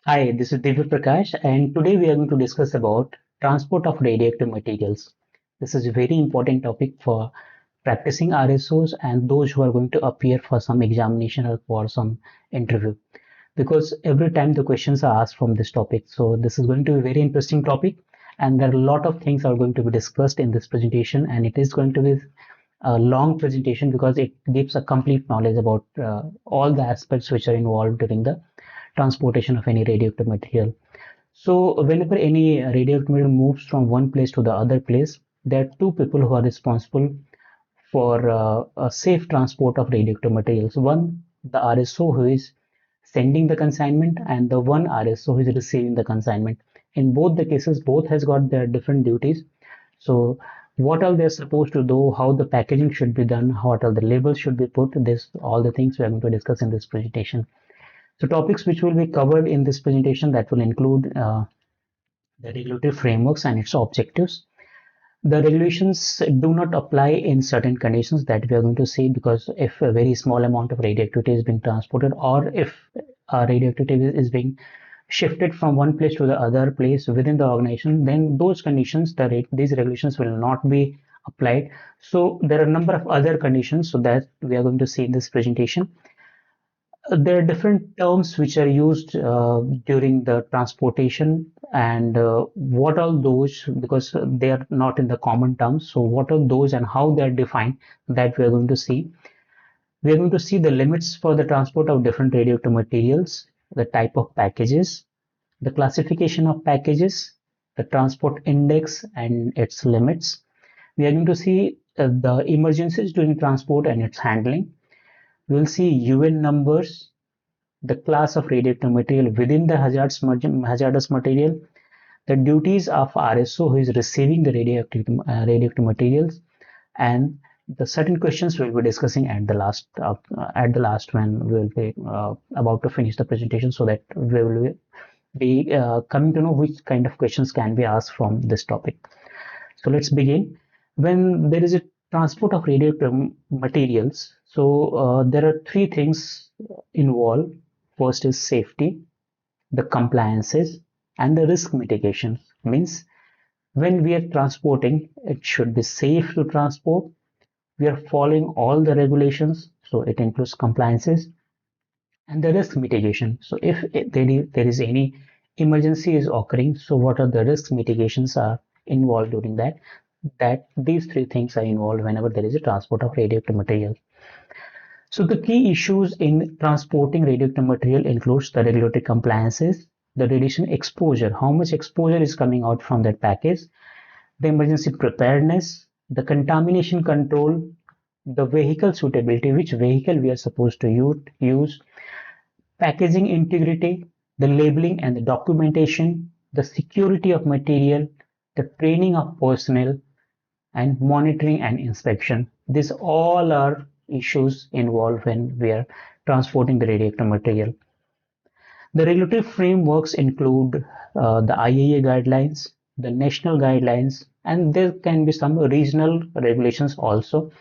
Hi, this is Dibya Prakash, and today we are going to discuss about transport of radioactive materials. This is a very important topic for practicing RSOs and those who are going to appear for some examination or for some interview. Because every time the questions are asked from this topic, so this is going to be a very interesting topic, and there are a lot of things are going to be discussed in this presentation, and it is going to be a long presentation because it gives a complete knowledge about all the aspects which are involved during the transportation of any radioactive material. So whenever any radioactive material moves from one place to the other place, there are two people who are responsible for a safe transport of radioactive materials. One, the RSO who is sending the consignment, and the one RSO who is receiving the consignment. In both the cases, both has got their different duties. So what are they supposed to do, how the packaging should be done, what are the labels should be put, this all the things we are going to discuss in this presentation. So topics which will be covered in this presentation that will include the regulatory frameworks and its objectives. The regulations do not apply in certain conditions that we are going to see, because if a very small amount of radioactivity is being transported, or if radioactivity is being shifted from one place to the other place within the organization, then those conditions, these regulations will not be applied. So there are a number of other conditions so that we are going to see in this presentation. There are different terms which are used during the transportation, and what are those, because they are not in the common terms. So what are those and how they are defined, that we are going to see. We are going to see the limits for the transport of different radioactive materials, the type of packages, the classification of packages, the transport index and its limits. We are going to see the emergencies during transport and its handling. We will see UN numbers, the class of radioactive material within the hazardous material, the duties of RSO who is receiving the radioactive materials, and the certain questions we'll be discussing at the last when we will be about to finish the presentation, so that we will be coming to know which kind of questions can be asked from this topic. So let's begin. When there is a transport of radioactive materials, so there are three things involved. First is safety, the compliances, and the risk mitigation. Means when we are transporting, it should be safe to transport. We are following all the regulations, so it includes compliances and the risk mitigation. So if there is any emergency is occurring, so what are the risk mitigations are involved during that? That these three things are involved whenever there is a transport of radioactive material. So the key issues in transporting radioactive material includes the regulatory compliances, the radiation exposure, how much exposure is coming out from that package, the emergency preparedness, the contamination control, the vehicle suitability, which vehicle we are supposed to use, packaging integrity, the labeling and the documentation, the security of material, the training of personnel, and monitoring and inspection. These all are issues involved when we are transporting the radioactive material. The regulatory frameworks include the IAEA guidelines, the national guidelines, and there can be some regional regulations also.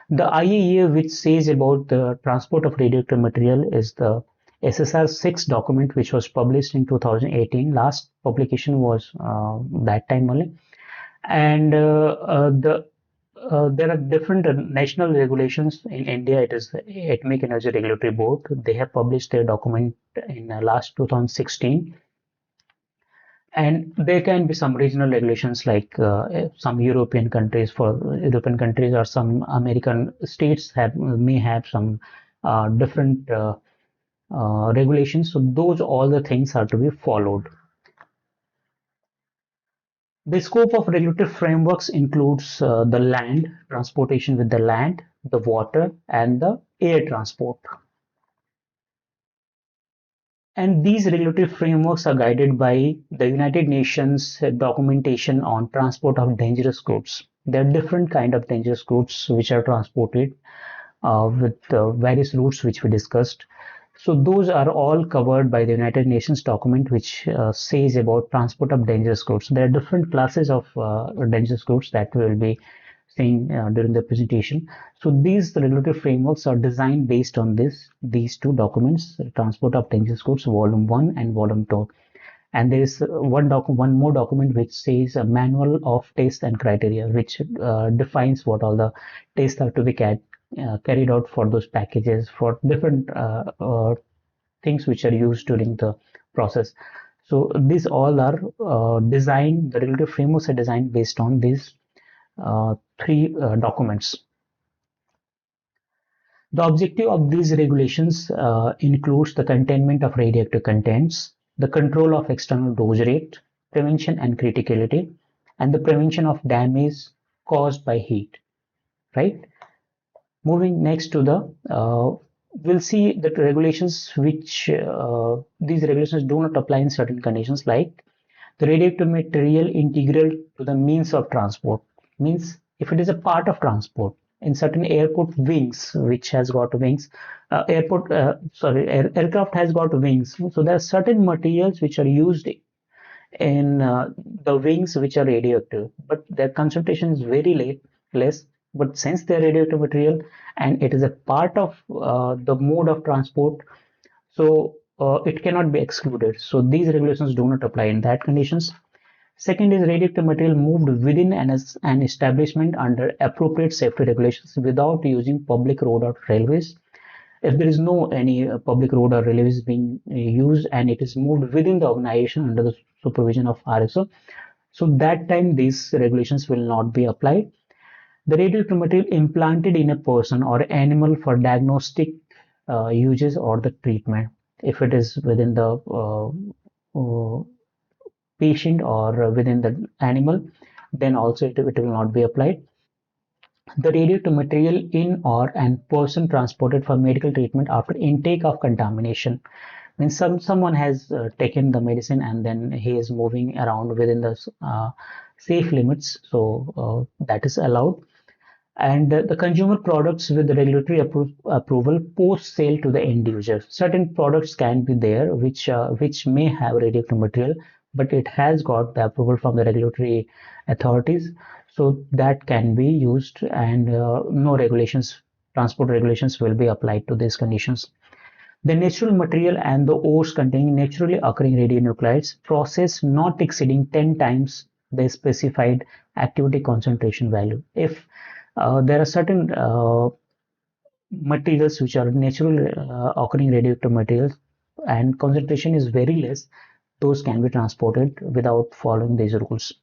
The IAEA, which says about the transport of radioactive material, is the SSR 6 document, which was published in 2018. Last publication was that time only. And there are different national regulations in India. It is the Atomic Energy Regulatory Board. They have published their document in last 2016. And there can be some regional regulations like some European countries, for European countries, or some American states may have some different regulations. So those all the things are to be followed. The scope of regulatory frameworks includes the land, transportation with the land, the water, and the air transport. And these regulatory frameworks are guided by the United Nations documentation on transport of dangerous goods. There are different kind of dangerous goods which are transported with various routes which we discussed. So those are all covered by the United Nations document, which says about transport of dangerous goods. There are different classes of dangerous goods that we will be saying during the presentation. So these regulatory frameworks are designed based on these two documents, Transport of Dangerous Goods Volume 1 and Volume 2. And there is one more document which says a manual of tests and criteria, which defines what all the tests have to be carried out for those packages for different things which are used during the process. So these all are designed, the regulatory frameworks are designed based on these three documents. The objective of these regulations includes the containment of radioactive contents, the control of external dose rate, prevention and criticality, and the prevention of damage caused by heat. Right? Moving next to we'll see that regulations which these regulations do not apply in certain conditions, like the radioactive material integral to the means of transport, means if it is a part of transport in certain airport wings, which has got wings, aircraft has got wings, so there are certain materials which are used in the wings which are radioactive, but their concentration is very less. But since they are radioactive material and it is a part of the mode of transport, so it cannot be excluded. So these regulations do not apply in that conditions. Second is radioactive material moved within an establishment under appropriate safety regulations without using public road or railways. If there is no any public road or railways being used and it is moved within the organization under the supervision of RSO, so that time these regulations will not be applied. The radioactive material implanted in a person or animal for diagnostic uses or the treatment, if it is within the patient or within the animal, then also it will not be applied. The radioactive material in or and person transported for medical treatment after intake of contamination. When someone has taken the medicine and then he is moving around within the safe limits, so that is allowed. And the consumer products with the regulatory approval post sale to the end user. Certain products can be there which may have radioactive material, but it has got the approval from the regulatory authorities, so that can be used, and no regulations, transport regulations will be applied to these conditions. The natural material and the ores containing naturally occurring radionuclides process not exceeding 10 times the specified activity concentration value. If there are certain materials which are naturally occurring radioactive materials and concentration is very less, those can be transported without following these rules.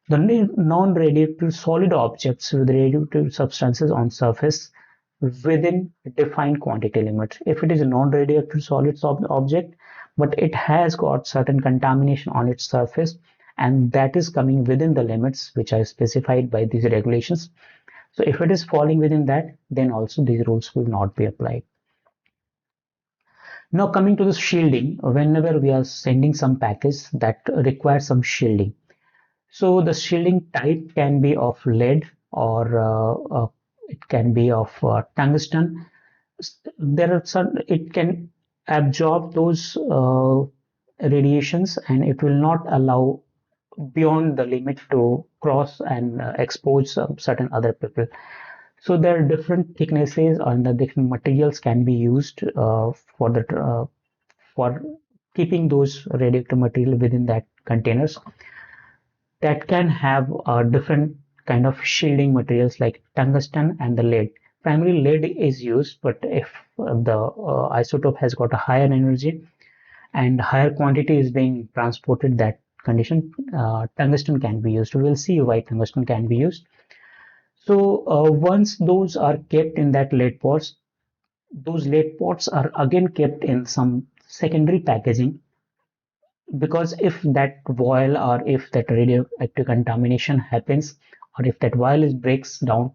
The non-radioactive solid objects with radioactive substances on surface within defined quantity limits. If it is a non-radioactive solid object, but it has got certain contamination on its surface, and that is coming within the limits which are specified by these regulations. So if it is falling within that, then also these rules will not be applied. Now coming to the shielding, whenever we are sending some package that requires some shielding. So the shielding type can be of lead, or it can be of tungsten. There are some, it can absorb those radiations and it will not allow beyond the limit to cross and expose certain other people. So there are different thicknesses and the different materials can be used for keeping those radioactive material within that containers, that can have different kind of shielding materials like tungsten and the lead. Primarily lead is used, but if the isotope has got a higher energy and higher quantity is being transported, that condition, tungsten can be used. We'll see why tungsten can be used. So once those are kept in that lead pots, those lead pots are again kept in some secondary packaging, because if that vial or if that radioactive contamination happens, or if that vial is breaks down,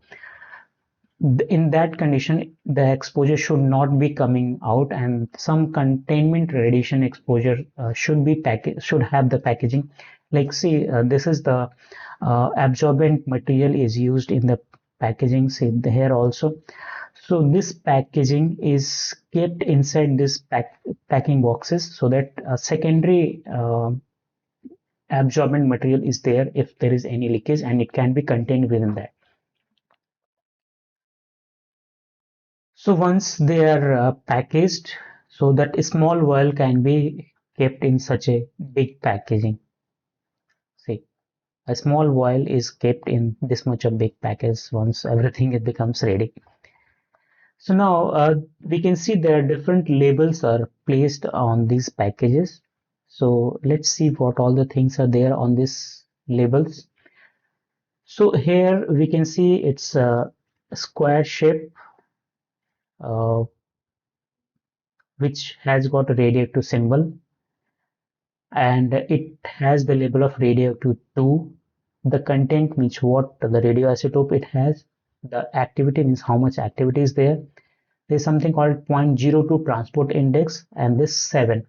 in that condition the exposure should not be coming out, and some containment radiation exposure should have the packaging. Like see, this is the absorbent material is used in the packaging, see here also. So this packaging is kept inside this packing boxes, so that secondary absorbent material is there if there is any leakage, and it can be contained within that. So once they are packaged, so that a small vial can be kept in such a big packaging. See, a small vial is kept in this much of big package once everything it becomes ready. So now we can see there are different labels are placed on these packages. So let's see what all the things are there on these labels. So here we can see it's a square shape uh, which has got a radioactive symbol, and it has the label of radioactive 2. The content means what the radioisotope it has. The activity means how much activity is there. There's something called zero point zero 0.02 transport index, and this 7.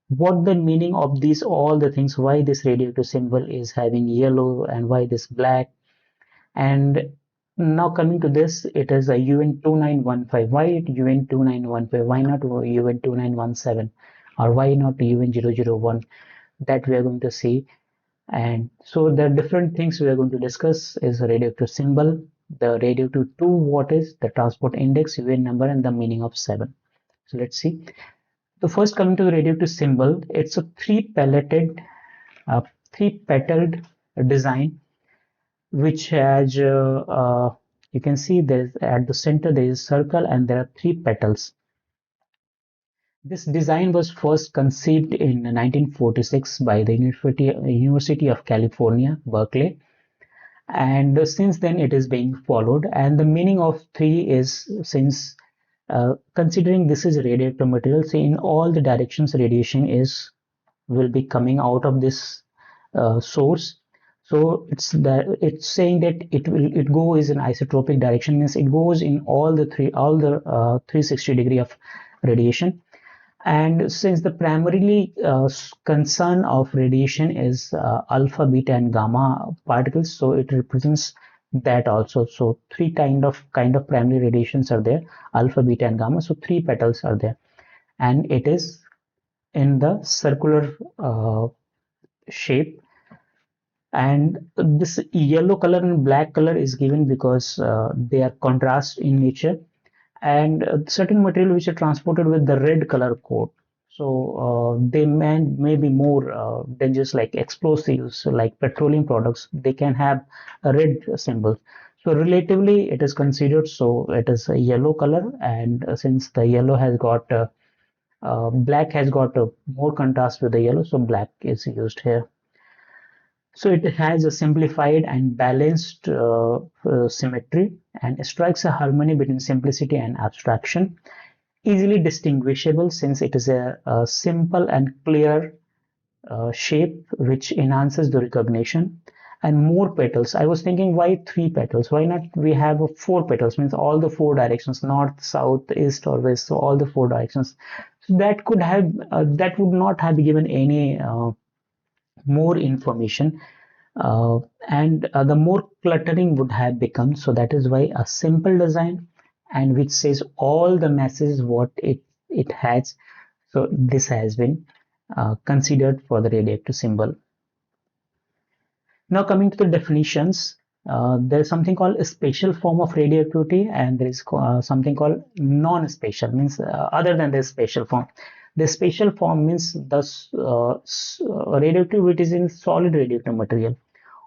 What the meaning of these all the things, why this radioactive symbol is having yellow and why this black. And now coming to this, it is a UN 2915. Why it UN 2915? Why not UN 2917? Or why not UN 001? That we are going to see. And so the different things we are going to discuss is the radioactive symbol, the radioactive 2, what is the transport index, UN number, and the meaning of 7. So let's see. So first coming to the radioactive symbol, it's a uh, three petaled design which has you can see there's at the center there is a circle and there are three petals. This design was first conceived in 1946 by the University of California, Berkeley, and since then it is being followed. And the meaning of three is since considering this is radioactive material, so in all the directions radiation is will be coming out of this source. So it's saying that it goes in isotropic direction, means it goes in all the 360 degree of radiation. And since the primarily concern of radiation is alpha, beta, and gamma particles, so it represents that also. So three kind of primary radiations are there: alpha, beta, and gamma. So three petals are there, and it is in the circular shape. And this yellow color and black color is given because they are contrast in nature, and certain material which are transported with the red color code, so they may be more dangerous, like explosives, like petroleum products, they can have a red symbol. So relatively it is considered, so it is a yellow color, and since the yellow has got black has got more contrast with the yellow, so black is used here. So it has a simplified and balanced symmetry and strikes a harmony between simplicity and abstraction, easily distinguishable since it is a simple and clear shape which enhances the recognition. And more petals. I was thinking, why three petals? Why not we have four petals? Means all the four directions, north, south, east, or west. So all the four directions. So that would not have given any more information, uh, and the more cluttering would have become. So that is why a simple design and which says all the messages what it has. So this has been considered for the radioactive symbol. Now coming to the definitions, there is something called a special form of radioactivity, and there is something called non-special, means other than the special form. The special form means the radioactivity is in solid radioactive material,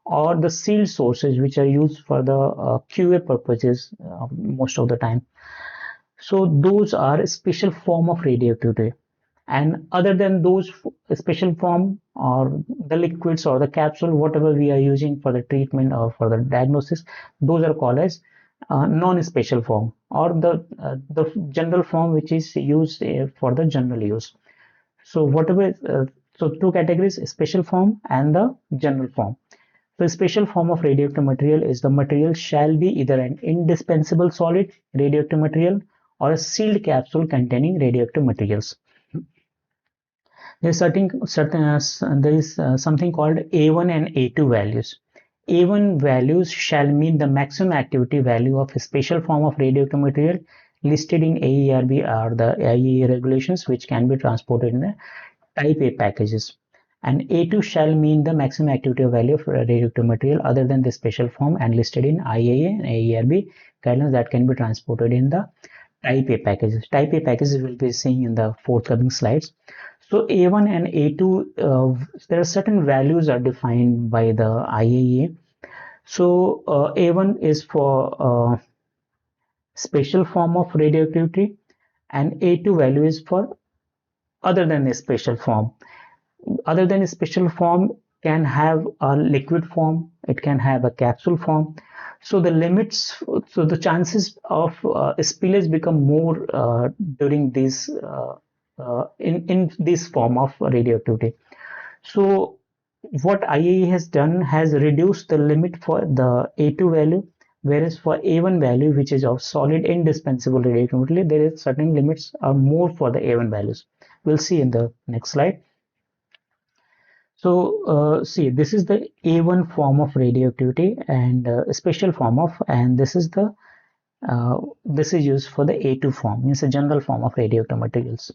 or the sealed sources which are used for the QA purposes most of the time. So those are a special form of radioactivity. And other than those special form, or the liquids or the capsule, whatever we are using for the treatment or for the diagnosis, those are called as non-special form, or the general form which is used for the general use. So whatever, so two categories: special form and the general form. The special form of radioactive material is the material shall be either an indispensable solid radioactive material or a sealed capsule containing radioactive materials. There is something called A1 and A2 values. A1 values shall mean the maximum activity value of a special form of radioactive material listed in AERB or the IAEA regulations, which can be transported in the type A packages. And A2 shall mean the maximum activity value of radioactive material other than the special form and listed in IAEA and AERB guidelines that can be transported in the type A packages. Type A packages we'll be seeing in the forthcoming slides. So A1 and A2, there are certain values are defined by the IAEA. So A1 is for special form of radioactivity, and A2 value is for other than a special form. Other than a special form can have a liquid form, it can have a capsule form. So the limits, so the chances of spillage become more during this in this form of radioactivity. So what IAEA has done has reduced the limit for the A2 value, whereas for A1 value, which is of solid indispensable radioactivity, there is certain limits are more for the A1 values. We'll see in the next slide. So see, this is the A1 form of radioactivity and a special form of, and this is used for the A2 form, means a general form of radioactive materials.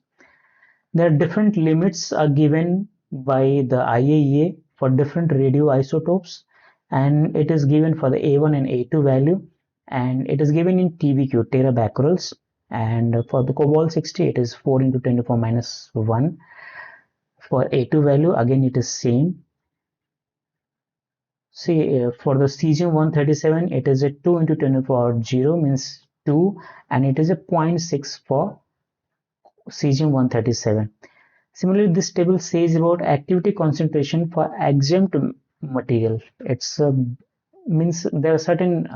There are different limits are given by the IAEA for different radioisotopes, and it is given for the A1 and A2 value, and it is given in TBQ, terabecquerels, and for the cobalt-60 it is 4 into 10 to the power minus 1. For A2 value again it is same. See, for the cesium-137 it is a 2 into 10 to the power 0, means 2, and it is a 0.6 for cesium-137. Similarly, this table says about activity concentration for exempt material. It's means there are certain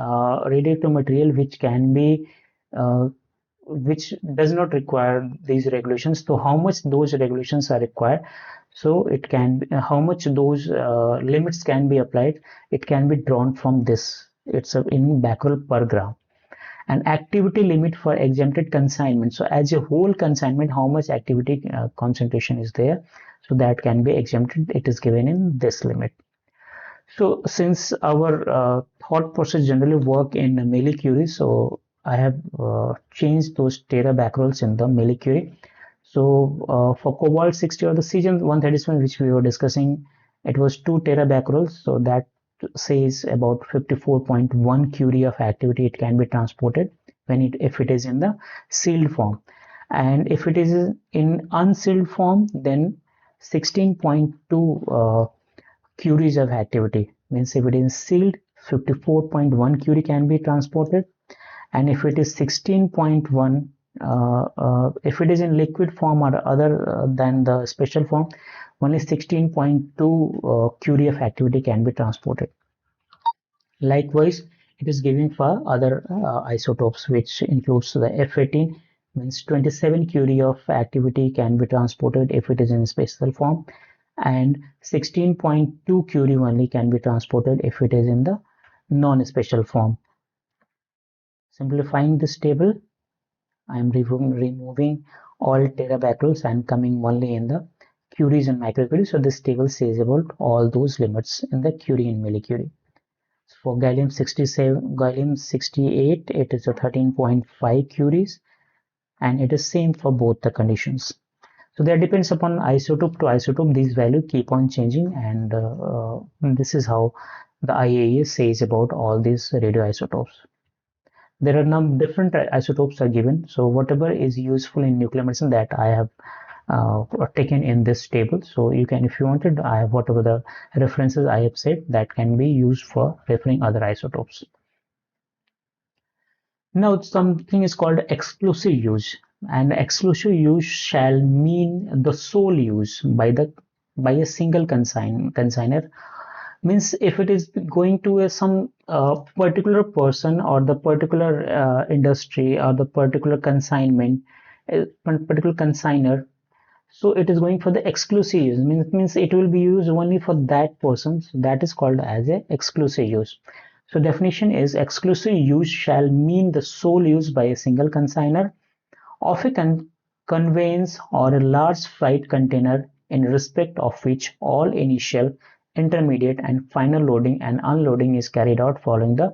radioactive material which can be which does not require these regulations. So how much those regulations are required? So it can be, how much those limits can be applied. It can be drawn from this. It's in becquerel per gram. An activity limit for exempted consignment. So as a whole consignment, how much activity concentration is there? So that can be exempted. It is given in this limit. So since our thought process generally work in millicurie, so I have changed those terabecquerels in the millicurie. So for cobalt-60 or the cesium-137, which we were discussing, it was 2 terabecquerels. So that says about 54.1 curie of activity it can be transported when if it is in the sealed form, and if it is in unsealed form, then 16.2 curies of activity, means if it is sealed, 54.1 curie can be transported, and if it is 16.1, if it is in liquid form or other than the special form, only 16.2 curie of activity can be transported. Likewise, it is giving for other isotopes, which includes the F18, means 27 curie of activity can be transported if it is in special form, and 16.2 curie only can be transported if it is in the non-special form. Simplifying this table, I am removing all terabecquerels and coming only in the curies and microcuries. So this table says about all those limits in the curie and millicurie. For gallium-67, gallium-68, it is a 13.5 curies, and it is same for both the conditions. So that depends upon isotope to isotope. These values keep on changing, and this is how the IAEA says about all these radioisotopes. There are different isotopes are given. So whatever is useful in nuclear medicine, that I have taken in this table. So you can, if you wanted, I have whatever the references I have said, that can be used for referring other isotopes. Now something is called exclusive use, and exclusive use shall mean the sole use by a single consigner. Means if it is going to some particular person or the particular industry or the particular consignment, particular consigner, so it is going for the exclusive use, means it will be used only for that person. So that is called as a exclusive use. So definition is exclusive use shall mean the sole use by a single consigner of a conveyance or a large freight container, in respect of which all initial, intermediate and final loading and unloading is carried out following the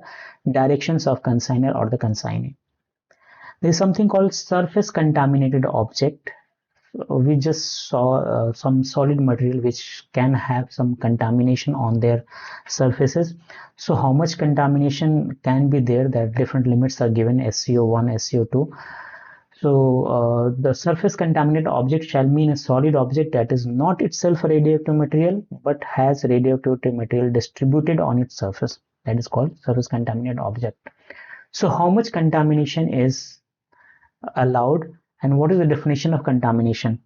directions of consigner or the consignee. There is something called surface contaminated object. We just saw some solid material which can have some contamination on their surfaces. So how much contamination can be there? That different limits are given, SCO1, SCO2. So the surface contaminated object shall mean a solid object that is not itself a radioactive material but has radioactive material distributed on its surface. That is called surface contaminated object. So how much contamination is allowed, and what is the definition of contamination?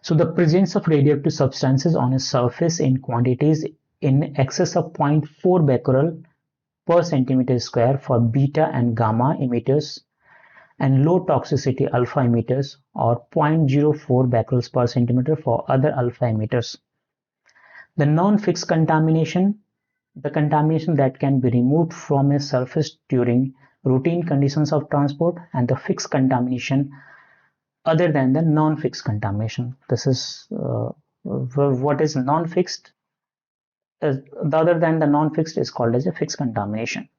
So the presence of radioactive substances on a surface in quantities in excess of 0.4 becquerel per centimeter square for beta and gamma emitters and low toxicity alpha emitters, or 0.04 becquerels per centimeter for other alpha emitters. The non-fixed contamination, the contamination that can be removed from a surface during routine conditions of transport, and the fixed contamination other than the non-fixed contamination. This is what is non-fixed. The other than the non-fixed is called as a fixed contamination.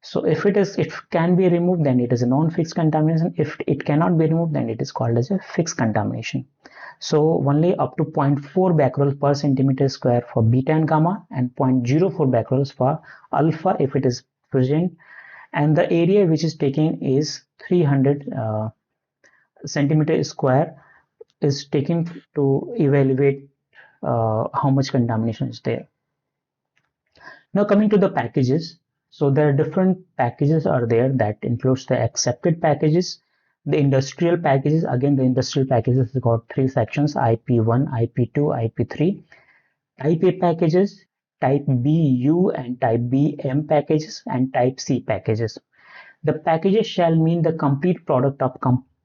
So if it can be removed, then it is a non-fixed contamination. If it cannot be removed, then it is called as a fixed contamination. So only up to 0.4 becquerel per centimeter square for beta and gamma, and 0.04 becquerels for alpha if it is present, and the area which is taken is 300 centimeter square is taken to evaluate how much contamination is there. Now coming to the packages, so there are different packages are there that includes the accepted packages, the industrial packages. Again, the industrial packages has got three sections: IP1, IP2, IP3. Type A packages, Type B U and Type B M packages, and Type C packages. The packages shall mean the complete product of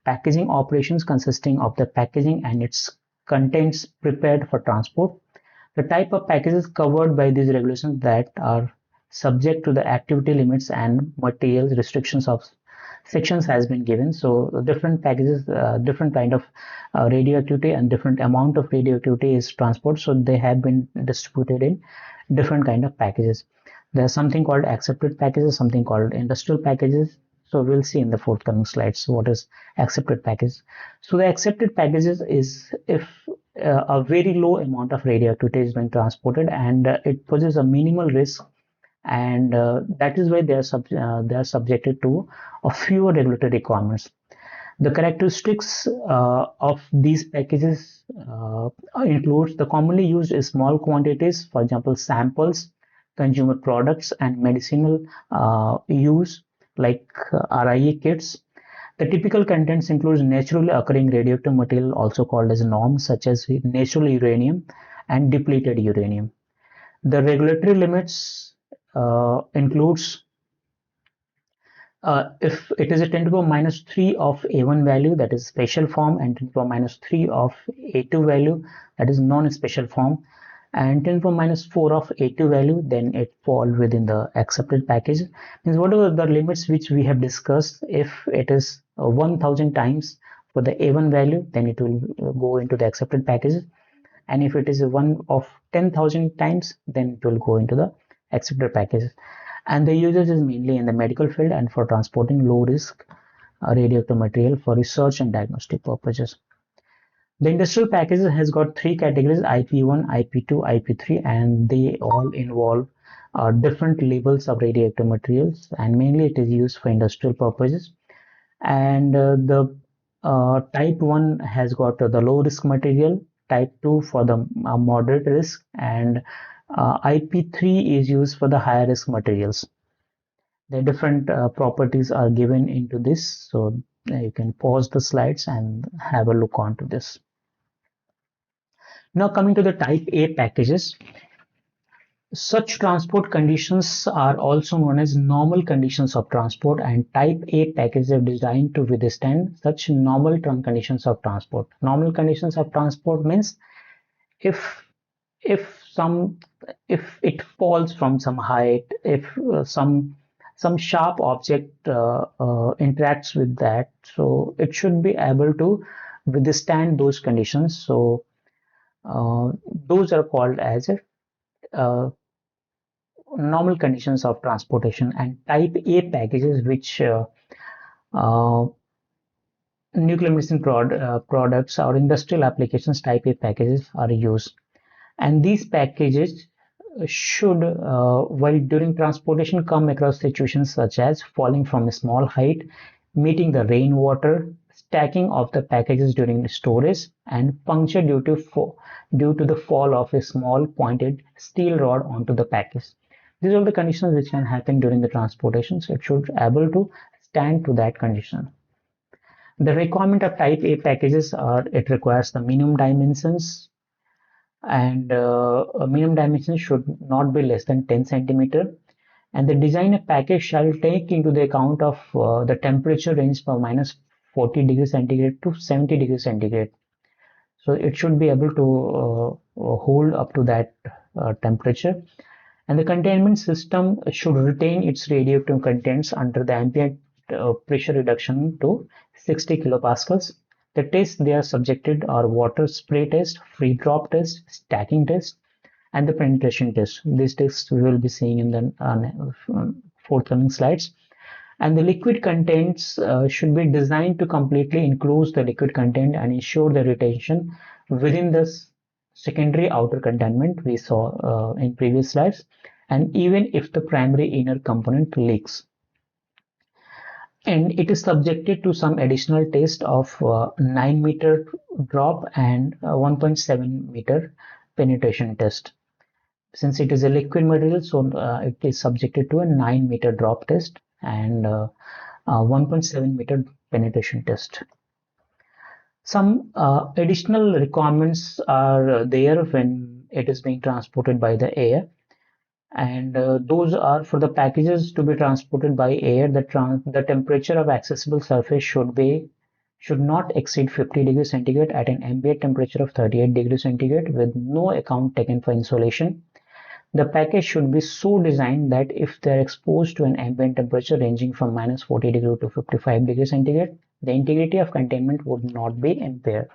packaging operations consisting of the packaging and its contents prepared for transport. The type of packages covered by these regulations that are subject to the activity limits and materials restrictions of sections has been given. So different packages, different kind of radioactivity and different amount of radioactivity is transported. So they have been distributed in different kind of packages. There's something called accepted packages, something called industrial packages. So we'll see in the forthcoming slides what is accepted package. So the accepted packages is if a very low amount of radioactivity is being transported and it poses a minimal risk, and that is why they are subjected to a fewer regulatory requirements. The characteristics of these packages includes the commonly used is small quantities, for example, samples, consumer products, and medicinal use like RIA kits. The typical contents includes naturally occurring radioactive material, also called as norms, such as natural uranium and depleted uranium. The regulatory limits includes if it is a 10 to the power minus 3 of A1 value, that is special form, and 10 to the power minus 3 of A2 value, that is non-special form, and 10 to the power minus 4 of A2 value, then it falls within the accepted package. Means whatever the limits which we have discussed, if it is 1000 times for the A1 value, then it will go into the accepted package, and if it is one of 10,000 times, then it will go into the accepted package. And the usage is mainly in the medical field and for transporting low risk radioactive material for research and diagnostic purposes. The industrial packages has got three categories: IP1, IP2, IP3, and they all involve different labels of radioactive materials, and mainly it is used for industrial purposes. And the type 1 has got the low risk material, type 2 for the moderate risk, and IP3 is used for the higher risk materials. The different properties are given into this, so you can pause the slides and have a look onto this. Now coming to the type A packages, such transport conditions are also known as normal conditions of transport, and type A packages are designed to withstand such normal conditions of transport. Normal conditions of transport means if if some if it falls from some height, if some sharp object interacts with that, so it should be able to withstand those conditions. So those are called as uh, normal conditions of transportation. And type A packages, which uh, nuclear medicine products or industrial applications, type A packages are used. And these packages should, while during transportation, come across situations such as falling from a small height, meeting the rainwater, stacking of the packages during storage, and puncture due to the fall of a small pointed steel rod onto the package. These are the conditions which can happen during the transportation, so it should able to stand to that condition. The requirement of type A packages are it requires the minimum dimensions, and minimum dimensions should not be less than 10 centimeter, and the designer package shall take into the account of the temperature range from minus 40 degrees centigrade to 70 degrees centigrade. So it should be able to hold up to that temperature, and the containment system should retain its radioactive contents under the ambient pressure reduction to 60 kilopascals. The tests they are subjected are water spray test, free drop test, stacking test, and the penetration test. These tests we will be seeing in the forthcoming slides. And the liquid contents should be designed to completely enclose the liquid content and ensure the retention within the secondary outer containment we saw in previous slides, and even if the primary inner component leaks. And it is subjected to some additional test of 9-meter drop and 1.7-meter penetration test. Since it is a liquid material, so it is subjected to a 9-meter drop test and 1.7-meter penetration test. Some additional requirements are there when it is being transported by the air, and those are for the packages to be transported by air. The temperature of accessible surface should not exceed 50 degrees centigrade at an ambient temperature of 38 degrees centigrade with no account taken for insulation. The package should be so designed that if they are exposed to an ambient temperature ranging from minus 40 degree to 55 degrees centigrade, the integrity of containment would not be impaired.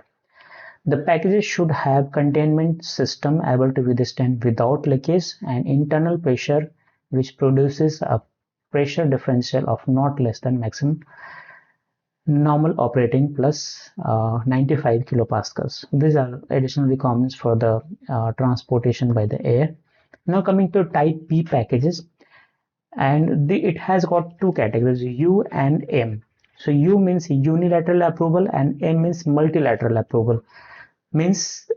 The packages should have containment system able to withstand without leakage and internal pressure which produces a pressure differential of not less than maximum normal operating plus 95 kilopascals. These are additional requirements for the transportation by the air. Now coming to type B packages, and it has got two categories, U and M. So U means unilateral approval and M means multilateral approval. Means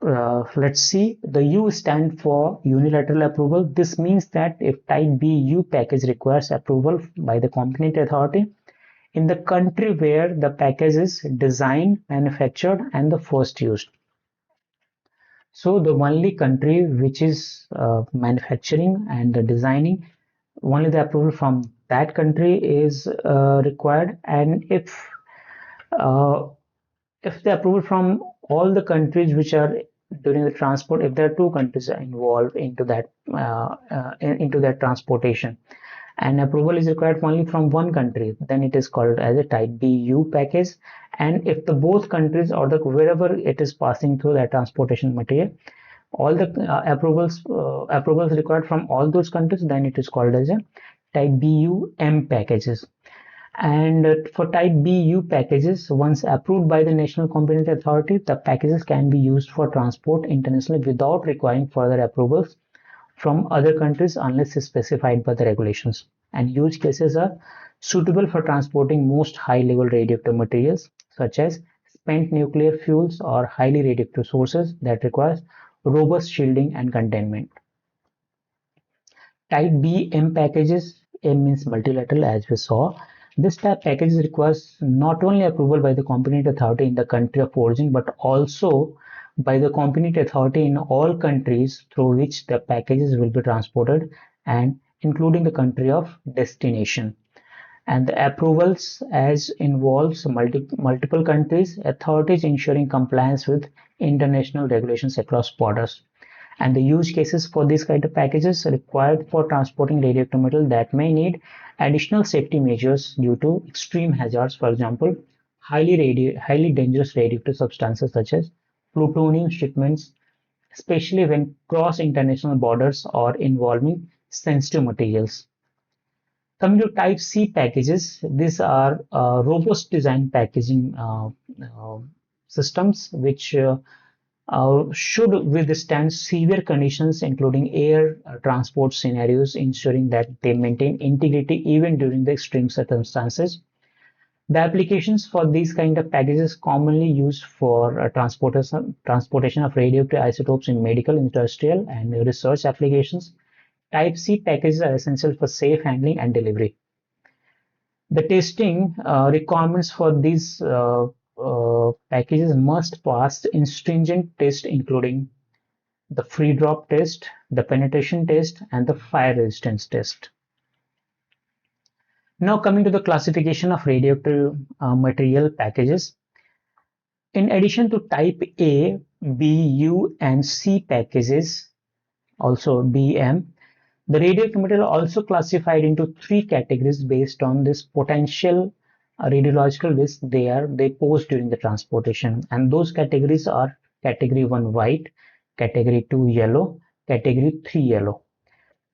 let's see, the U stand for unilateral approval. This means that if type B U package requires approval by the competent authority in the country where the package is designed, manufactured, and the first used. So the only country which is manufacturing and designing, only the approval from that country is required. And uh, if the approval from all the countries which are during the transport, if there are two countries involved into that transportation, and approval is required only from one country, then it is called as a type BU package. And if the both countries or the wherever it is passing through that transportation material, all the approvals required from all those countries, then it is called as a type BUM packages. And for type BU packages, once approved by the national competent authority, the packages can be used for transport internationally without requiring further approvals from other countries unless specified by the regulations. And use cases are suitable for transporting most high-level radioactive materials such as spent nuclear fuels or highly radioactive sources that requires robust shielding and containment. Type B M packages, M means multilateral as we saw. This type package requires not only approval by the competent authority in the country of origin but also by the competent authority in all countries through which the packages will be transported and including the country of destination. And the approvals as involves multiple countries, authorities ensuring compliance with international regulations across borders. And the use cases for these kind of packages required for transporting radioactive material that may need additional safety measures due to extreme hazards, for example, highly dangerous radioactive substances such as plutonium shipments, especially when cross international borders or involving sensitive materials. Coming to type C packages, these are robust design packaging systems which should withstand severe conditions, including air transport scenarios, ensuring that they maintain integrity even during the extreme circumstances. The applications for these kind of packages commonly used for transportation of radioactive isotopes in medical, industrial, and research applications. Type C packages are essential for safe handling and delivery. The testing requirements for these packages must pass in stringent tests, including the free drop test, the penetration test, and the fire resistance test. Now coming to the classification of radioactive material packages. In addition to type A, B, U, and C packages, also BM, the radioactive material also classified into three categories based on this potential radiological risk they pose during the transportation, and those categories are category 1 white, category 2 yellow, category 3 yellow.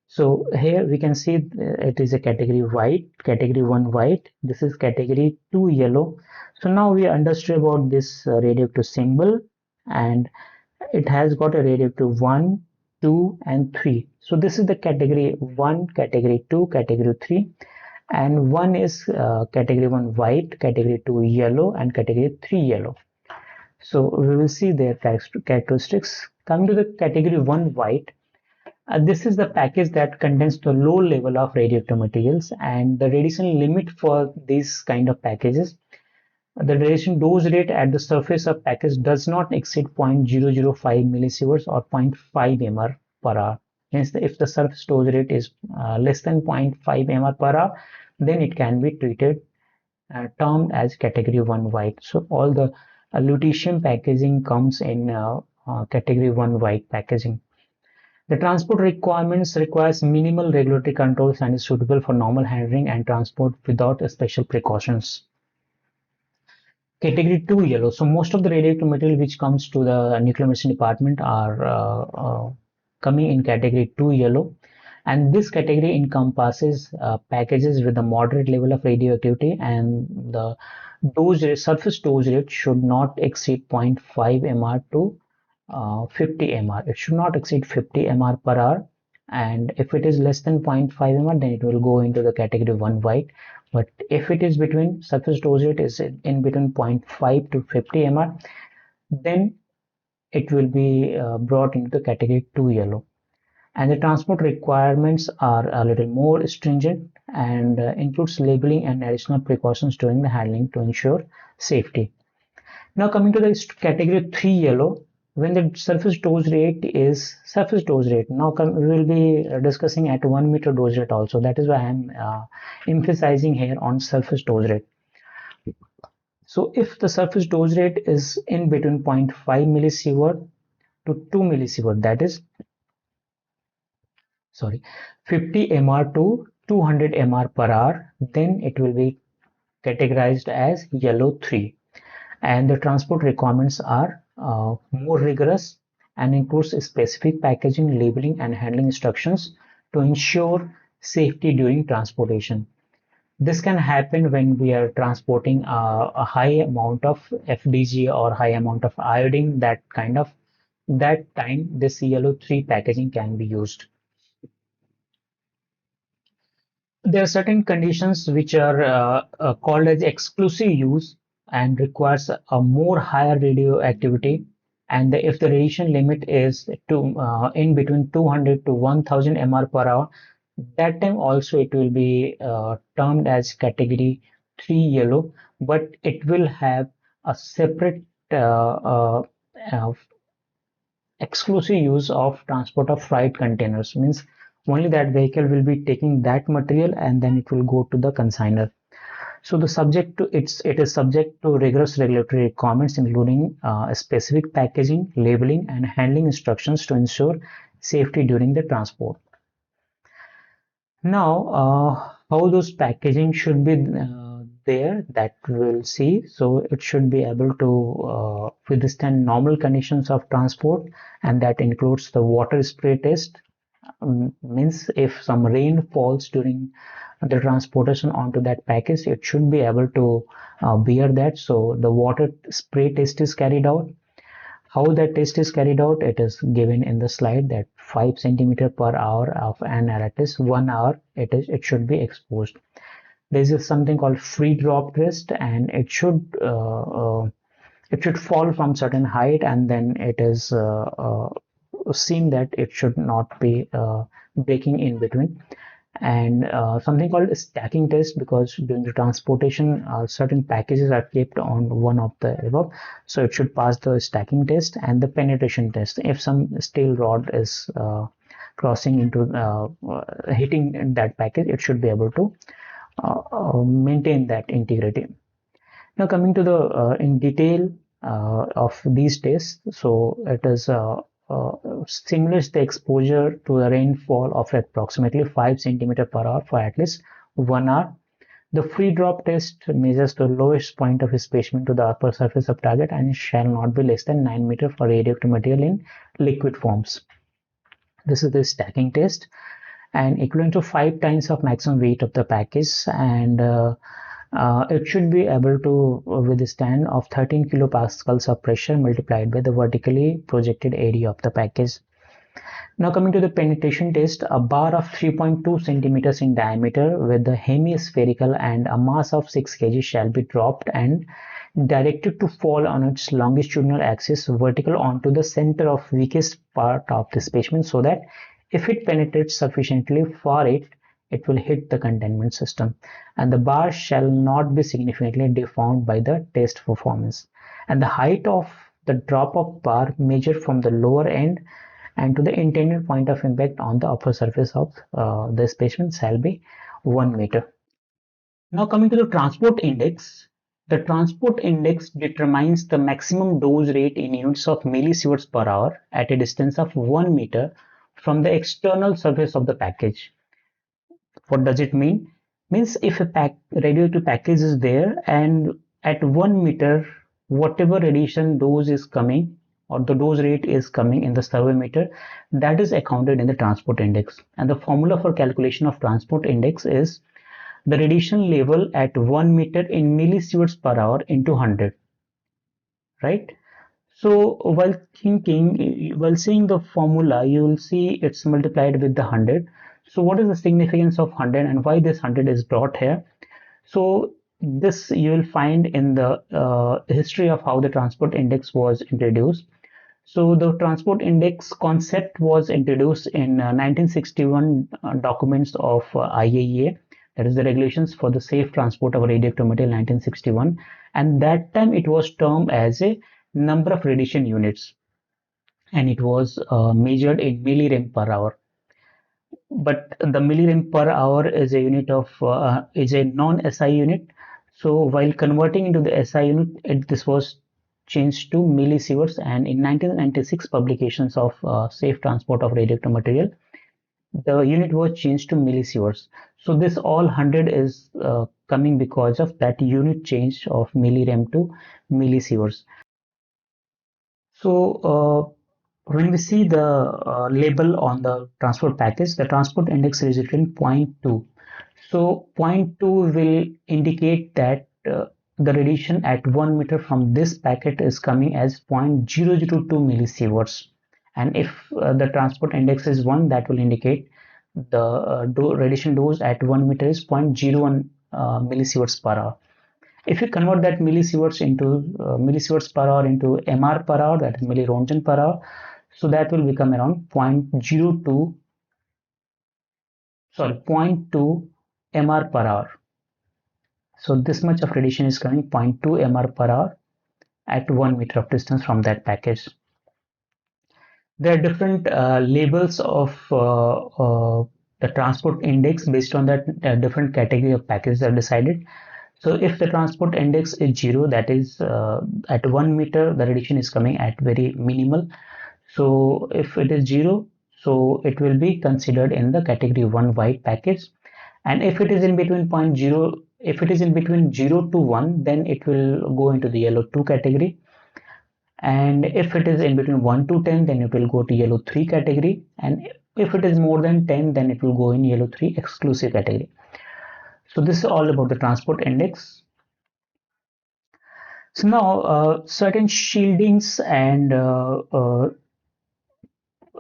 So here we can see it is a category white, category 1 white, this is category 2 yellow. So now we understood about this radioactive symbol, and it has got a radioactive 1, 2 and 3. So this is the category 1, category 2, category 3, and 1 is category 1 white, category 2 yellow, and category 3 yellow. So we will see their characteristics. Coming to the category 1 white, this is the package that contains the low level of radioactive materials, and the radiation limit for these kind of packages, the radiation dose rate at the surface of package does not exceed 0.005 millisieverts or 0.5 mR per hour. Hence, if the surface dose rate is less than 0.5 mR per hour, then it can be treated termed as category 1 white. So all the lutetium packaging comes in category 1 white packaging. The transport requirements requires minimal regulatory controls and is suitable for normal handling and transport without special precautions. Category 2 yellow. So most of the radioactive material which comes to the nuclear medicine department are coming in category 2 yellow, and this category encompasses packages with a moderate level of radioactivity, and the surface dose rate should not exceed 0.5 mR to 50 mR. It should not exceed 50 mR per hour, and if it is less than 0.5 mR, then it will go into the category 1 white. But if it is between surface dose rate is in between 0.5 to 50 mR, then it will be brought into the category 2 yellow. And the transport requirements are a little more stringent and includes labeling and additional precautions during the handling to ensure safety. Now coming to the category 3 yellow, when the surface dose rate is now we will be discussing at 1 meter dose rate also. That is why I am emphasizing here on surface dose rate. So if the surface dose rate is in between 0.5 millisievert to 2 millisievert, that is 50 mR to 200 mR per hour, then it will be categorized as yellow 3, and the transport requirements are more rigorous and includes specific packaging, labeling and handling instructions to ensure safety during transportation. This can happen when we are transporting a high amount of FDG or high amount of iodine. That time this yellow 3 packaging can be used. There are certain conditions which are called as exclusive use and requires a more higher radioactivity, and if the radiation limit is in between 200 to 1000 mR per hour, that time also it will be termed as category 3 yellow, but it will have a separate exclusive use of transport of freight containers. Means only that vehicle will be taking that material and then it will go to the consigner. So it is subject to rigorous regulatory requirements, including specific packaging, labeling and handling instructions to ensure safety during the transport. Now how those packaging should be there, that we'll see. So it should be able to withstand normal conditions of transport, and that includes the water spray test. Means if some rain falls during the transportation onto that package, it should be able to bear that. So the water spray test is carried out. How that test is carried out, it is given in the slide that 5 centimeter per hour of an apparatus, 1 hour it should be exposed. There is something called free drop test, and it should fall from certain height, and then it is seen that it should not be breaking in between. And something called a stacking test, because during the transportation certain packages are kept on one of the above, so it should pass the stacking test. And the penetration test, if some steel rod is crossing into hitting that package, it should be able to maintain that integrity. Now coming to the in detail of these tests, so it is uh, simulates the exposure to the rainfall of approximately 5 centimeter per hour for at least 1 hour. The free drop test measures the lowest point of displacement to the upper surface of target and shall not be less than 9 meter for radioactive material in liquid forms. This is the stacking test, and equivalent to 5 times of maximum weight of the package, and it should be able to withstand of 13 kilopascals of pressure multiplied by the vertically projected area of the package. Now coming to the penetration test, a bar of 3.2 centimeters in diameter with the hemispherical and a mass of 6 kg shall be dropped and directed to fall on its longitudinal axis vertical onto the center of weakest part of the specimen, so that if it penetrates sufficiently far, it will hit the containment system, and the bar shall not be significantly deformed by the test performance. And the height of the drop of bar measured from the lower end and to the intended point of impact on the upper surface of the specimen shall be 1 meter. Now coming to the transport index, the transport index determines the maximum dose rate in units of millisieverts per hour at a distance of 1 meter from the external surface of the package. What does it mean? Means if a radioactive package is there and at 1 meter, whatever radiation dose is coming or the dose rate is coming in the survey meter, that is accounted in the transport index. And the formula for calculation of transport index is the radiation level at 1 meter in millisieverts per hour into 100, right? So while seeing the formula, you will see it's multiplied with the 100. So what is the significance of 100 and why this 100 is brought here? So this you will find in the history of how the transport index was introduced. So the transport index concept was introduced in 1961 documents of IAEA, that is the regulations for the safe transport of radioactive material 1961, and that time it was termed as a number of radiation units, and it was measured in millirem per hour. But the millirem per hour is a unit of is a non-SI unit. So while converting into the SI unit, this was changed to millisieverts, and in 1996 publications of safe transport of radioactive material, the unit was changed to millisieverts. So this all 100 is coming because of that unit change of millirem to millisieverts. So when we see the label on the transport package, the transport index is written 0.2. So 0.2 will indicate that the radiation at 1 meter from this packet is coming as 0.002 millisieverts. And if the transport index is 1, that will indicate the radiation dose at 1 meter is 0.01 millisieverts per hour. If you convert that millisieverts per hour into mr per hour, that is milliroentgen per hour, so that will become around 0.02, sorry, 0.2 mr per hour. So this much of radiation is coming 0.2 mr per hour at 1 meter of distance from that package. There are different labels of the transport index based on that different category of packages are decided. So if the transport index is 0, that is at 1 meter, the radiation is coming at very minimal. So if it is 0, so it will be considered in the category 1 white package. And if it is in between 0.0, if it is in between 0 to 1, then it will go into the yellow 2 category. And if it is in between 1 to 10, then it will go to yellow 3 category. And if it is more than 10, then it will go in yellow 3 exclusive category. So this is all about the transport index. So now certain shieldings and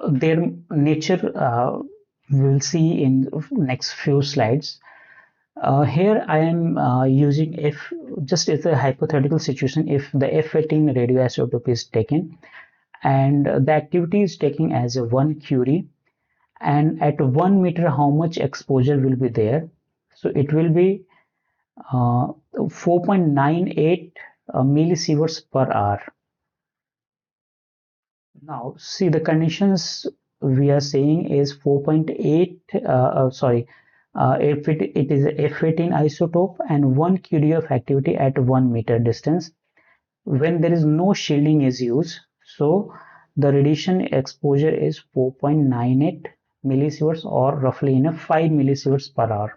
their nature we'll see in next few slides. Here I am using if just as a hypothetical situation, if the F18 radioisotope is taken and the activity is taken as a 1 curie, and at 1 meter how much exposure will be there. So it will be 4.98 millisieverts per hour. Now, see the conditions we are saying is 4.8, if it is a F18 isotope and 1 curie of activity at 1 meter distance, when there is no shielding is used, so the radiation exposure is 4.98 millisieverts or roughly in a 5 millisieverts per hour.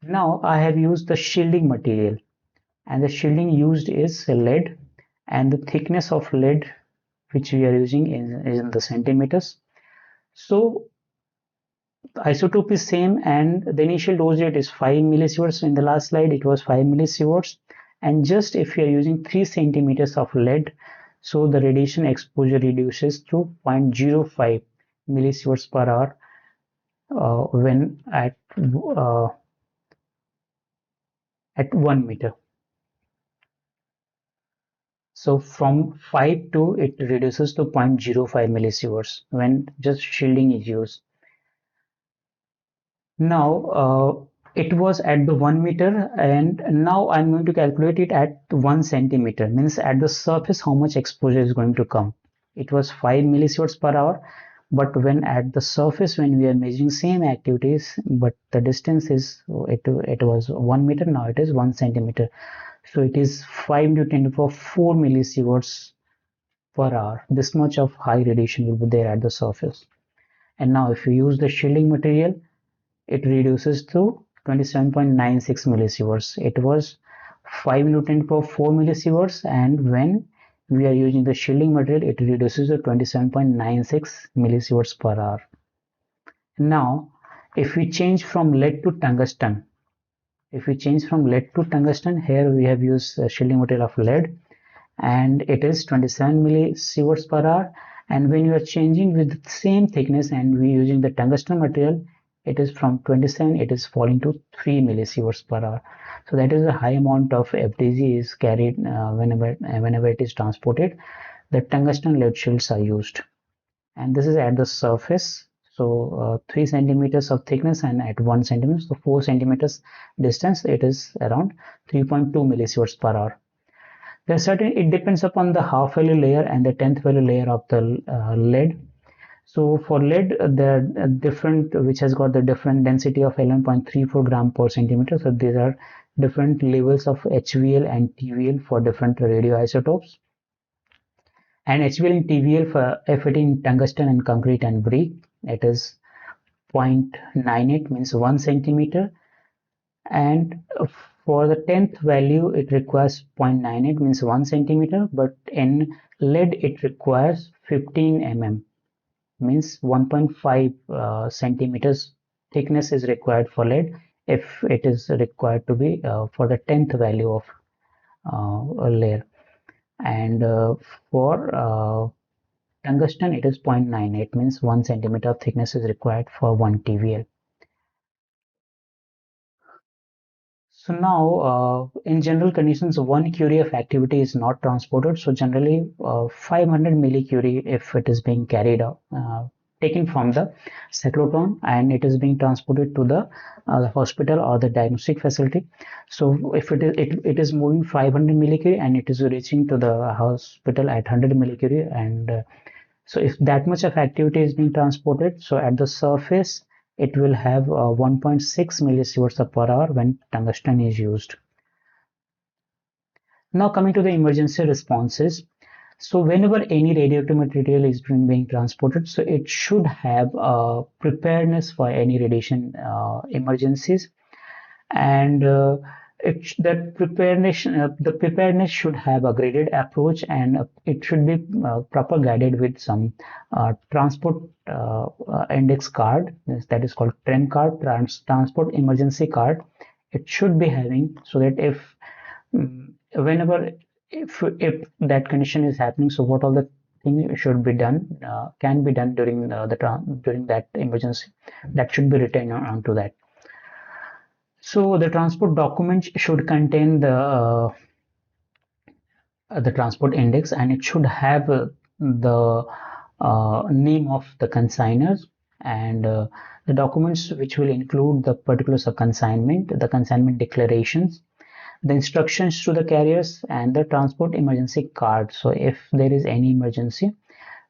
Now I have used the shielding material, and the shielding used is lead, and the thickness of lead which we are using is in the centimeters. So the isotope is same, and the initial dose rate is 5 millisieverts. In the last slide it was 5 millisieverts, and just if you are using 3 centimeters of lead, so the radiation exposure reduces to 0.05 millisieverts per hour when at 1 meter. So from 5 to it reduces to 0.05 millisieverts when just shielding is used. Now it was at the 1 meter, and now I'm going to calculate it at 1 centimeter, means at the surface how much exposure is going to come. It was 5 millisieverts per hour, but when at the surface, when we are measuring same activities, but the distance is it was 1 meter, now it is 1 centimeter. So it is 5 into 10 to the power 4 millisieverts per hour. This much of high radiation will be there at the surface. And now if you use the shielding material, it reduces to 27.96 millisieverts. It was 5 into 10 to the power 4 millisieverts, and when we are using the shielding material, it reduces to 27.96 millisieverts per hour. Now, if we change from lead to tungsten, here we have used shielding material of lead, and it is 27 millisieverts per hour. And when you are changing with the same thickness and we using the tungsten material, it is from 27, it is falling to 3 millisieverts per hour. So that is a high amount of FDG is carried whenever it is transported. The tungsten lead shields are used, and this is at the surface. So 3 centimeters of thickness, and at 1 centimeter, so 4 centimeters distance, it is around 3.2 millisieverts per hour. There are certain, it depends upon the half value layer and the 10th value layer of the lead. So for lead, the different, which has got the different density of 11.34 gram per centimeter. So these are different levels of HVL and TVL for different radioisotopes. And HVL and TVL for F18 tungsten and concrete and brick, it is 0.98, means 1 centimeter. And for the 10th value, it requires 0.98, means 1 centimeter, but in lead it requires 15 mm, means 1.5 centimeters thickness is required for lead if it is required to be for the 10th value of a layer. And for tungsten it is 0.98, means 1 centimeter of thickness is required for 1 TVL. So now, in general conditions, 1 curie of activity is not transported. So generally, 500 millicurie, if it is being carried out, taken from the cyclotron, and it is being transported to the hospital or the diagnostic facility. So if it is moving 500 millicurie and it is reaching to the hospital at 100 millicurie, and so if that much of activity is being transported, so at the surface it will have 1.6 millisieverts per hour when tungsten is used. Now coming to the emergency responses. So whenever any radioactive material is being transported, so it should have preparedness for any radiation emergencies, and the preparedness should have a graded approach, and it should be proper guided with some transport index card, that is called TREM card, transport emergency card. It should be having, so that if whenever if that condition is happening, so what all the things should be done, can be done during during that emergency, that should be written onto that. So the transport document should contain the transport index, and it should have the name of the consigners, and the documents which will include the particulars of consignment, the consignment declarations, the instructions to the carriers, and the transport emergency card. So if there is any emergency,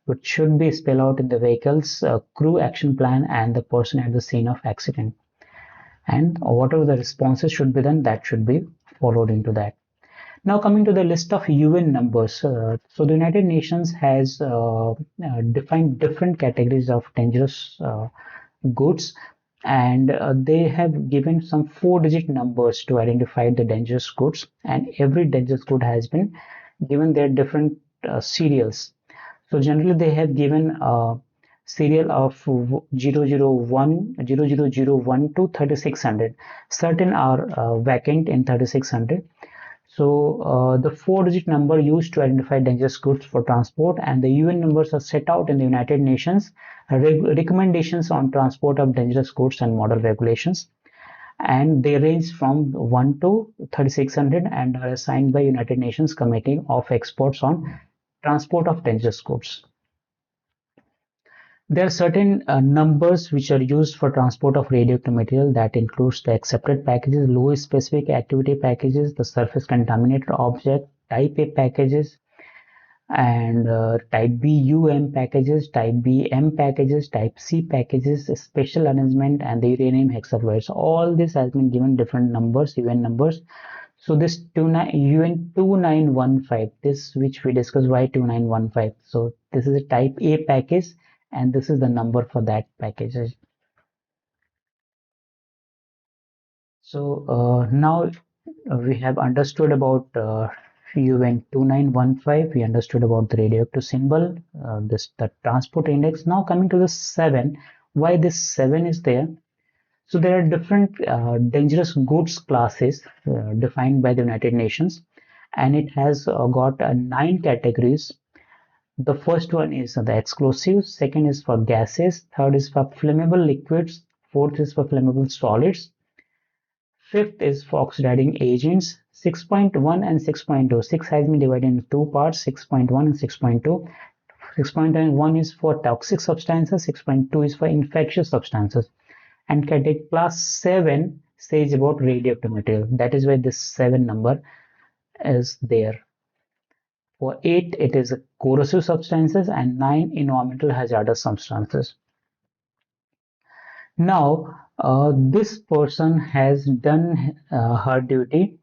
which should be spelled out in the vehicle's crew action plan and the person at the scene of accident. And whatever the responses should be done, that should be followed into that. Now coming to the list of UN numbers. So the United Nations has defined different categories of dangerous goods, and they have given some 4-digit numbers to identify the dangerous goods, and every dangerous good has been given their different serials. So generally they have given a serial of 001, 00001 to 3600. Certain are vacant in 3600. So the 4-digit number used to identify dangerous goods for transport, and the UN numbers are set out in the United Nations recommendations on transport of dangerous goods and model regulations, and they range from 1 to 3600 and are assigned by United Nations Committee of Experts on Transport of Dangerous Goods. There are certain numbers which are used for transport of radioactive material, that includes the accepted packages, low specific activity packages, the surface contaminated object, type A packages, and type B UM packages, type B M packages, type C packages, special arrangement, and the uranium hexafluorides. All this has been given different numbers, UN numbers. So this UN 2915, this which we discussed, why 2915. So this is a type A package, and this is the number for that package. So now we have understood about UN 2915, we understood about the radioactive symbol, the transport index. Now coming to the 7, why this 7 is there. So there are different dangerous goods classes defined by the United Nations, and it has got 9 categories. The first one is the explosives, second is for gases, third is for flammable liquids, fourth is for flammable solids, fifth is for oxidizing agents. 6.1 and 6.2. 6 has been divided into two parts, 6.1 and 6.2. 6.1 is for toxic substances, 6.2 is for infectious substances. And category class 7 says about radioactive material. That is why this 7 number is there. For 8, it is corrosive substances, and 9 environmental hazardous substances. Now, this person has done her duty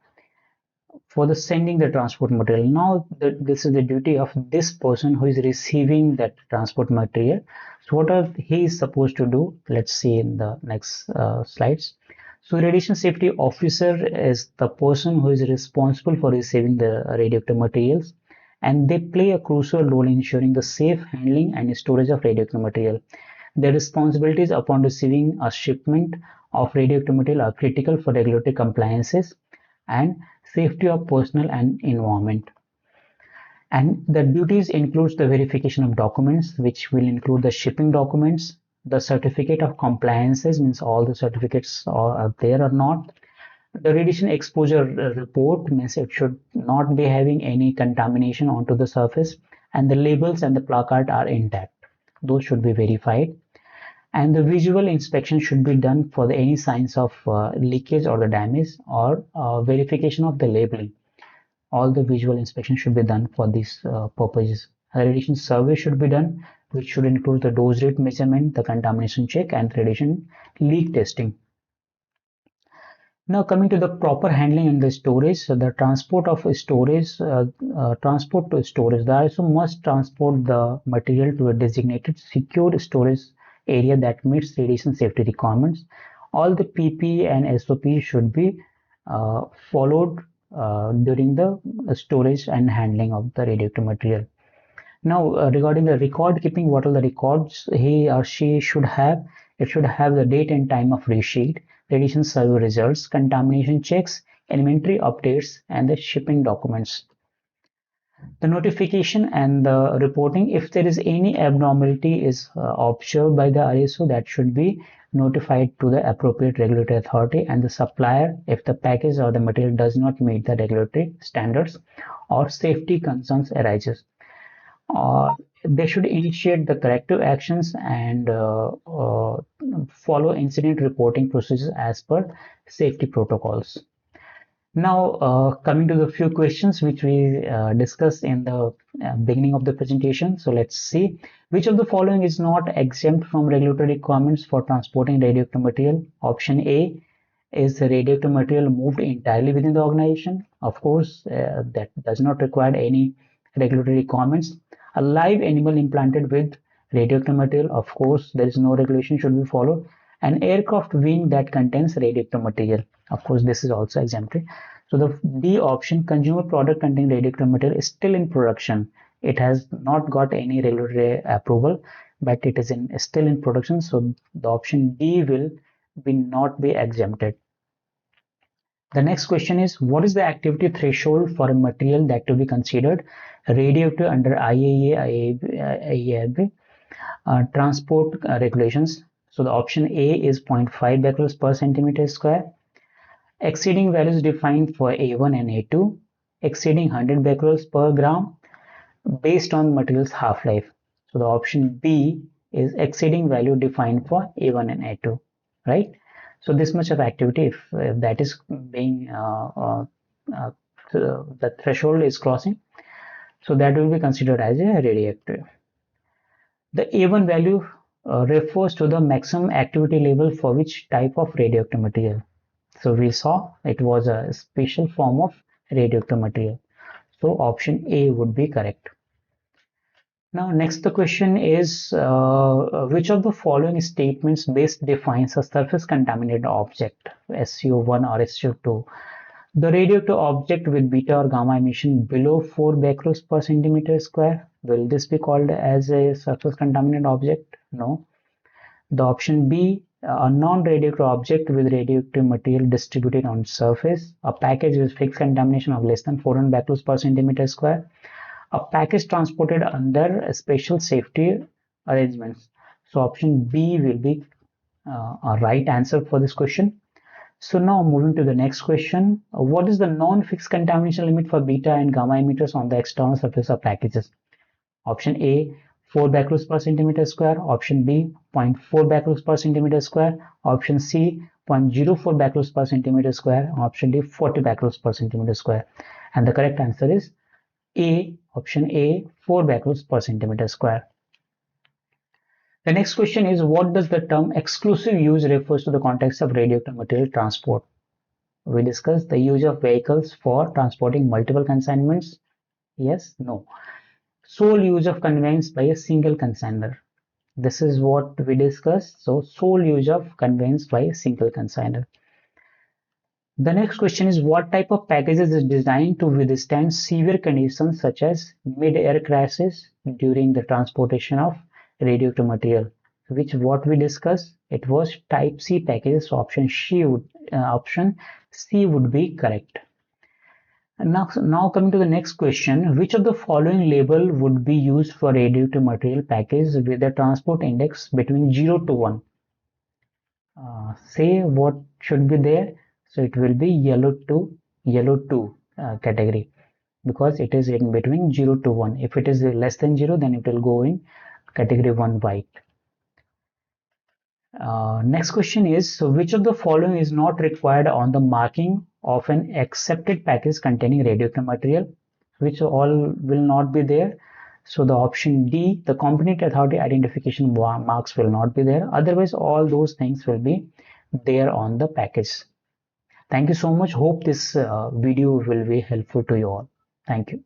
for the sending the transport material. Now, this is the duty of this person who is receiving that transport material. So, what are he is supposed to do? Let's see in the next slides. So, radiation safety officer is the person who is responsible for receiving the radioactive materials, and they play a crucial role in ensuring the safe handling and storage of radioactive material. Their responsibilities upon receiving a shipment of radioactive material are critical for regulatory compliances and safety of personnel and environment. And the duties includes the verification of documents, which will include the shipping documents, the certificate of compliances, means all the certificates are there or not. The radiation exposure report means it should not be having any contamination onto the surface, and the labels and the placard are intact. Those should be verified. And the visual inspection should be done for any signs of leakage or the damage, or verification of the labeling. All the visual inspection should be done for these purposes. A radiation survey should be done, which should include the dose rate measurement, the contamination check, and radiation leak testing. Now coming to the proper handling and the storage, so the transport of storage, transport to storage, the ISO must transport the material to a designated secure storage area that meets radiation safety requirements. All the PP and SOP should be followed during the storage and handling of the radioactive material. Now, regarding the record keeping, what are the records he or she should have? It should have the date and time of receipt, radiation survey results, contamination checks, inventory updates, and the shipping documents. The notification and the reporting, if there is any abnormality is observed by the RSO, that should be notified to the appropriate regulatory authority and the supplier if the package or the material does not meet the regulatory standards or safety concerns arises. They should initiate the corrective actions and follow incident reporting procedures as per safety protocols. Now, coming to the few questions which we discussed in the beginning of the presentation. So let's see which of the following is not exempt from regulatory requirements for transporting radioactive material. Option A is the radioactive material moved entirely within the organization. Of course, that does not require any regulatory requirements. A live animal implanted with radioactive material, of course, there is no regulation should be followed. An aircraft wing that contains radioactive material, of course, this is also exempted. So the D option, consumer product containing radioactive material, is still in production. It has not got any regulatory approval, but it is still in production. So the option D will not be exempted. The next question is, what is the activity threshold for a material that to be considered radioactive under IAEA transport regulations? So the option A is 0.5 becquerels per centimeter square, exceeding values defined for A1 and A2, exceeding 100 becquerels per gram based on material's half-life. So the option B is exceeding value defined for A1 and A2, right? So this much of activity, if that is being the threshold is crossing, so that will be considered as a radioactive. The A1 value refers to the maximum activity level for which type of radioactive material. So we saw it was a special form of radioactive material. So option A would be correct. Now, next the question is, which of the following statements best defines a surface contaminated object, SCO1 or SCO2? The radioactive object with beta or gamma emission below 4 becquerels per centimeter square, will this be called as a surface contaminated object? No. The option B, a non-radioactive object with radioactive material distributed on surface, a package with fixed contamination of less than 400 becquerels per centimeter square, a package transported under special safety arrangements. So option B will be a right answer for this question. So now moving to the next question, what is the non-fixed contamination limit for beta and gamma emitters on the external surface of packages? Option A, 4 becquerels per centimeter square. Option B, 0.4 becquerels per centimeter square. Option C, 0.04 becquerels per centimeter square. Option D, 40 becquerels per centimeter square. And the correct answer is A, option A, 4 becquerels per centimeter square. The next question is, what does the term exclusive use refers to the context of radioactive material transport? We discussed the use of vehicles for transporting multiple consignments. Yes, no. Sole use of conveyance by a single consigner. This is what we discussed. So sole use of conveyance by a single consigner. The next question is, what type of packages is designed to withstand severe conditions such as mid-air crashes during the transportation of radioactive material? Which what we discussed, it was type C packages. So option C would be correct. And now coming to the next question, which of the following label would be used for radioactive material package with a transport index between 0 to 1? Say what should be there. So it will be yellow 2 category, because it is in between 0 to 1. If it is less than 0, then it will go in category 1 white. Next question is, so which of the following is not required on the marking of an accepted package containing radioactive material? Which all will not be there? So the option D, the competent authority identification marks will not be there. Otherwise, all those things will be there on the package. Thank you so much. Hope this video will be helpful to you all. Thank you.